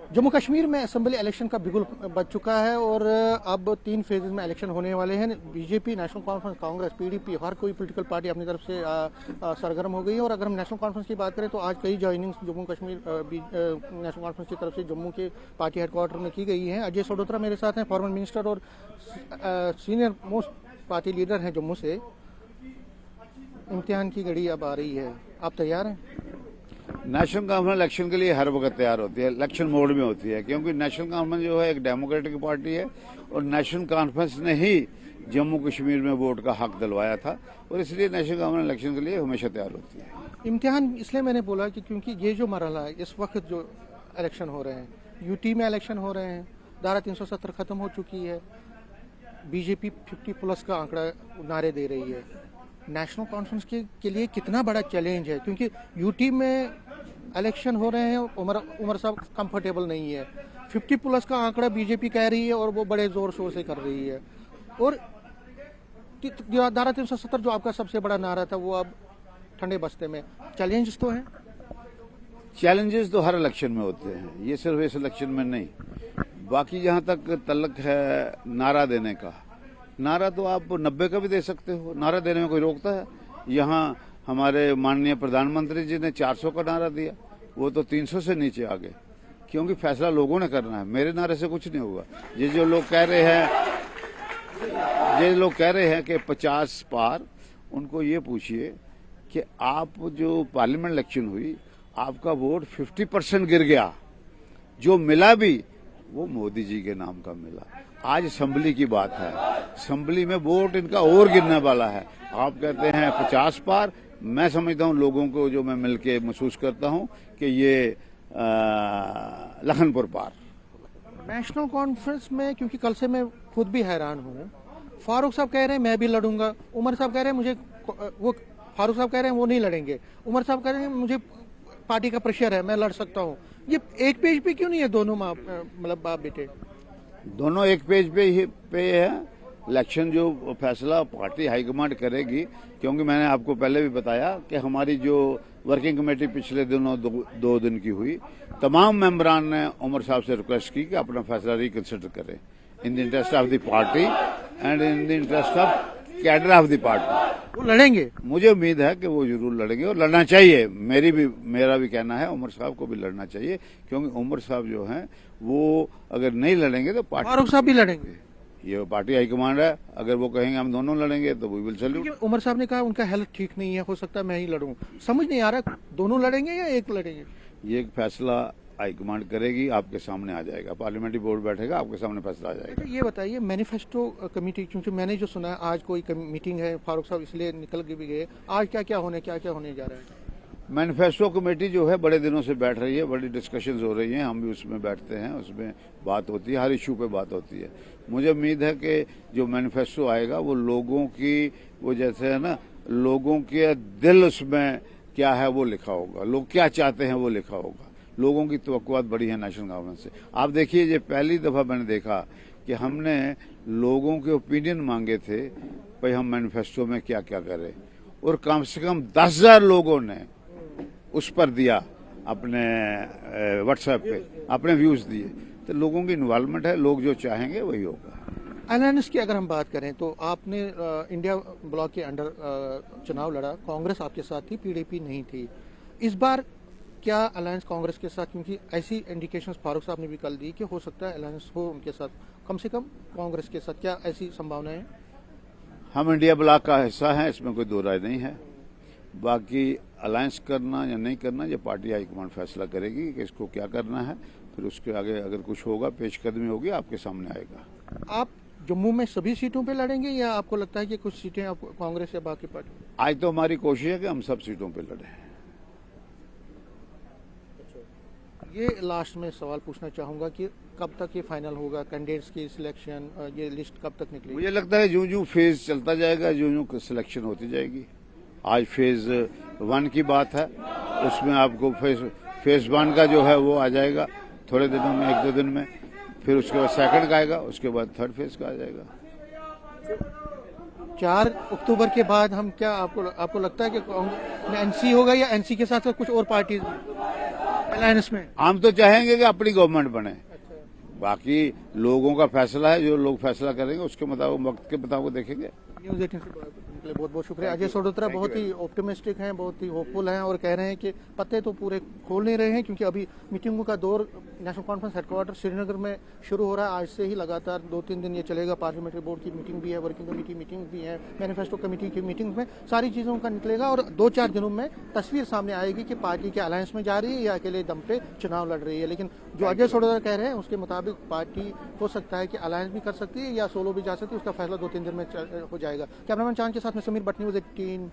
जम्मू कश्मीर में assembly election का बिगुल बज चुका है और अब 3 फेजेज में इलेक्शन होने वाले हैं। BJP, national conference, Congress, PDP, हर कोई पॉलिटिकल पार्टी अपनी तरफ से सरगर्म हो गई है। और अगर हम नेशनल कॉन्फ्रेंस की बात करें तो आज कई जॉइनिंग्स जम्मू कश्मीर नेशनल कॉन्फ्रेंस की तरफ से जम्मू के पार्टी हेडक्वार्टर में की गई है। अजय सडोत्रा मेरे साथ हैं, फॉर्मर मिनिस्टर और सीनियर मोस्ट पार्टी लीडर हैं जम्मू से। इम्तिहान की घड़ी अब आ रही है, आप तैयार हैं? नेशनल कॉन्फ्रेंस इलेक्शन के लिए हर वक्त तैयार होती है, इलेक्शन मोड में होती है, क्योंकि नेशनल कॉन्फ्रेंस जो है एक डेमोक्रेटिक पार्टी है और नेशनल कॉन्फ्रेंस ने ही जम्मू कश्मीर में वोट का हक दिलवाया था और इसलिए नेशनल कॉन्फ्रेंस इलेक्शन के लिए हमेशा तैयार होती है। इम्तिहान इसलिए मैंने बोला कि क्योंकि ये जो मरहला है, इस वक्त जो इलेक्शन हो रहे हैं, यूटी में इलेक्शन हो रहे हैं, धारा 370 खत्म हो चुकी है, बीजेपी 50+ का आंकड़ा नारे दे रही है। नेशनल कॉन्फ्रेंस के लिए कितना बड़ा चैलेंज है, क्योंकि यूटी में इलेक्शन हो रहे हैं, उमर साहब कंफर्टेबल नहीं है। 50+ का आंकड़ा बीजेपी कह रही है और वो बड़े जोर शोर से कर रही है। और धारा 370 जो आपका सबसे बड़ा नारा था वो अब ठंडे बस्ते में। चैलेंजेस तो हैं, चैलेंजेस तो हर इलेक्शन में होते हैं, ये सिर्फ इस इलेक्शन में नहीं। बाकी जहां तक तल्लक है नारा देने का, नारा तो आप 90 का भी दे सकते हो, नारा देने में कोई रोकता है? यहाँ हमारे माननीय प्रधानमंत्री जी ने 400 का नारा दिया, वो तो 300 से नीचे आ गए, क्योंकि फैसला लोगों ने करना है। मेरे नारे से कुछ नहीं होगा। ये जो लोग कह रहे हैं कि 50 पार, उनको ये पूछिए कि आप जो पार्लियामेंट इलेक्शन हुई, आपका वोट 50% गिर गया, जो मिला भी वो मोदी जी के नाम का मिला। आज असेंबली की बात है, असेंबली में वोट इनका और गिरने वाला है। आप कहते हैं 50 पार, मैं समझता हूं लोगों को जो मैं मिलके महसूस करता हूं कि ये लखनपुर पार। नेशनल कॉन्फ्रेंस में, क्योंकि कल से मैं खुद भी हैरान हूँ, फारूक साहब कह रहे हैं मैं भी लड़ूंगा, उमर साहब कह रहे हैं मुझे, वो फारूक साहब कह रहे हैं वो नहीं लड़ेंगे, उमर साहब कह रहे हैं मुझे पार्टी का प्रेशर है, मैं लड़ सकता हूँ। ये एक पेज पे क्यों नहीं है दोनों मतलब बाप बेटे? दोनों एक पेज पे है। इलेक्शन जो फैसला पार्टी हाईकमांड करेगी, क्योंकि मैंने आपको पहले भी बताया कि हमारी जो वर्किंग कमेटी पिछले दिनों 2 दिन की हुई, तमाम मेंबरान ने उमर साहब से रिक्वेस्ट की कि अपना फैसला रिकंसिडर करें in the interest of the party and in the interest of cadre of the party. वो लड़ेंगे, मुझे उम्मीद है कि वो जरूर लड़ेंगे और लड़ना चाहिए। मेरा भी कहना है उमर साहब को भी लड़ना चाहिए, क्योंकि उमर साहब जो हैं वो अगर नहीं लड़ेंगे तो पार्टी, फारूक साहब भी लड़ेंगे। ये पार्टी हाईकमांड है, अगर वो कहेंगे हम दोनों लड़ेंगे तो वी विल सैल्यूट। उमर साहब ने कहा उनका हेल्थ ठीक नहीं है, हो सकता है मैं ही लड़ूं। समझ नहीं आ रहा दोनों लड़ेंगे या एक लड़ेंगे। ये एक फैसला हाईकमांड करेगी, आपके सामने आ जाएगा, पार्लियामेंट्री बोर्ड बैठेगा, आपके सामने फैसला आ जाएगा। ये बताइए, मैनिफेस्टो कमेटी, क्योंकि मैंने जो सुना है आज कोई मीटिंग है, फारूक साहब इसलिए निकल के भी गए, आज क्या क्या होने जा रहा है? मैनिफेस्टो कमेटी जो है बड़े दिनों से बैठ रही है, बड़ी डिस्कशंस हो रही हैं, हम भी उसमें बैठते हैं, उसमें बात होती है, हर इशू पे बात होती है। मुझे उम्मीद है कि जो मैनिफेस्टो आएगा वो लोगों की, वो जैसे है ना, लोगों के दिल उसमें क्या है वो लिखा होगा, लोग क्या चाहते हैं वो लिखा होगा। लोगों की तवक्कुआत बड़ी है नेशनल कॉन्फ्रेंस से। आप देखिए, ये पहली दफा मैंने देखा कि हमने लोगों के ओपिनियन मांगे थे, भाई हम मैनिफेस्टो में क्या क्या करें, और कम से कम 10,000 लोगों ने उस पर दिया, अपने व्हाट्सएप पे अपने व्यूज दिए। तो लोगों की इन्वॉल्वमेंट है, लोग जो चाहेंगे वही होगा। अलायंस की अगर हम बात करें तो आपने इंडिया ब्लॉक के अंडर चुनाव लड़ा, कांग्रेस आपके साथ थी, पीडीपी नहीं थी। इस बार क्या अलायंस कांग्रेस के साथ, क्योंकि ऐसी इंडिकेशंस फारूक साहब ने भी कल दी कि हो सकता है अलायंस हो उनके साथ, कम से कम कांग्रेस के साथ, क्या ऐसी संभावना है? हम इंडिया ब्लॉक का हिस्सा हैं, इसमें कोई दो राय नहीं है। बाकी अलायंस करना या नहीं करना, ये पार्टी हाईकमांड फैसला करेगी कि इसको क्या करना है। फिर उसके आगे अगर कुछ होगा, पेशकदमी होगी, आपके सामने आएगा। आप जम्मू में सभी सीटों पे लड़ेंगे या आपको लगता है कि कुछ सीटें आपको कांग्रेस या बाकी पार्टी? आज तो हमारी कोशिश है कि हम सब सीटों पे लड़ें। ये लास्ट में सवाल पूछना चाहूंगा कि कब तक ये फाइनल होगा, कैंडिडेट्स की सिलेक्शन, ये लिस्ट कब तक निकलेगी? मुझे लगता है जो फेज चलता जाएगा, जो सिलेक्शन होती जाएगी। आज फेज 1 की बात है, उसमें आपको फेज 1 का जो है वो आ जाएगा थोड़े दिनों में, 1-2 दिन में। फिर उसके बाद सेकंड का आएगा, उसके बाद थर्ड फेज का आ जाएगा। 4 अक्टूबर के बाद हम क्या, आपको लगता है कि एनसी होगा या एनसी के साथ कुछ और पार्टी? अलायंस में। हम तो चाहेंगे कि अपनी गवर्नमेंट बने, अच्छा, बाकी लोगों का फैसला है, जो लोग फैसला करेंगे उसके मुताबिक वक्त के मुताबिक देखेंगे। न्यूज 18 से के लिए बहुत बहुत शुक्रिया। अजय सोडोत्रा बहुत ही ऑप्टिमिस्टिक हैं, बहुत ही होपफुल हैं और कह रहे हैं कि पत्ते तो पूरे खोल नहीं रहे हैं क्योंकि अभी मीटिंगों का दौर नेशनल कॉन्फ्रेंस हेडक्वार्टर श्रीनगर में शुरू हो रहा है। आज से ही लगातार 2-3 दिन ये चलेगा। पार्लियामेंट्री बोर्ड की मीटिंग भी है, वर्किंग कमेटी मीटिंग भी है, मैनिफेस्टो कमेटी की मीटिंग में सारी चीज़ों का निकलेगा और 2-4 दिनों में तस्वीर सामने आएगी कि पार्टी के अलायंस में जा रही है या अकेले दम पे चुनाव लड़ रही है। लेकिन जो अजय सोडोत्रा कह रहे हैं उसके मुताबिक पार्टी हो सकता है कि अलायंस भी कर सकती है या सोलो भी जा सकती है। उसका फैसला 2-3 दिन में हो जाएगा। कैमरामैन चांद के साथ में समीर भट्ट, न्यूज 18।